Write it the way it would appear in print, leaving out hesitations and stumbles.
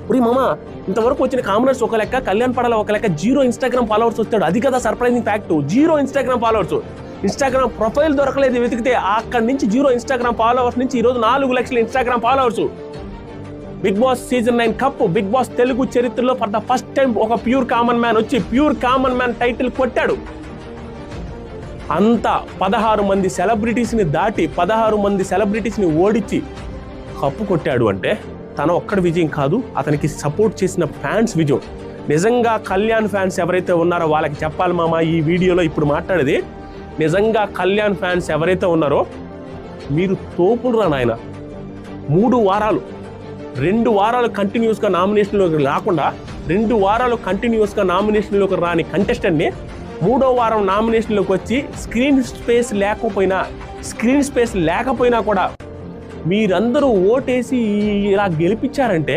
ఒరే మామ, ఇంతవరకు వచ్చిన కామనర్స్ ఒక లెక్క, కళ్యాణ్ పడాల ఒక లెక్క, 0 ఇన్స్టాగ్రామ్ ఫాలోవర్స్ వచ్చాడు. అది కదా surprising fact. 0 Instagram followers. Instagram profile దొరకలేదు వెతికితే. అక్కడి నుంచి 0 ఇన్స్టాగ్రామ్ ఫాలోవర్స్ నుంచి ఈరోజు 4 లక్షల Instagram followers. Bigg Boss season 9 cup Bigg Boss Telugu చరిత్రలో ఫర్ ద ఫస్ట్ టైం ఒక ప్యూర్ కామన్ మ్యాన్ వచ్చి ప్యూర్ కామన్ మ్యాన్ టైటిల్ కొట్టాడు. అంతా 16 మంది సెలబ్రిటీస్ని దాటి 16 మంది సెలబ్రిటీస్ని ఓడించి కప్పు కొట్టాడు అంటే తన ఒక్కడి విజయం కాదు, అతనికి సపోర్ట్ చేసిన ఫ్యాన్స్ విజయం. నిజంగా కళ్యాణ్ ఫ్యాన్స్ ఎవరైతే ఉన్నారో వాళ్ళకి చెప్పాలి మామ, ఈ వీడియోలో ఇప్పుడు మాట్లాడేది. నిజంగా కళ్యాణ్ ఫ్యాన్స్ ఎవరైతే ఉన్నారో మీరు తోపుడురా నాయన. 2 వారాలు కంటిన్యూస్గా నామినేషన్లోకి రాకుండా 2 వారాలు కంటిన్యూస్గా నామినేషన్లోకి రాని కంటెస్టెంట్ని 3వ వారం నామినేషన్లోకి వచ్చి స్క్రీన్ స్పేస్ లేకపోయినా కూడా మీరందరూ ఓటేసి ఇలా గెలిపించారంటే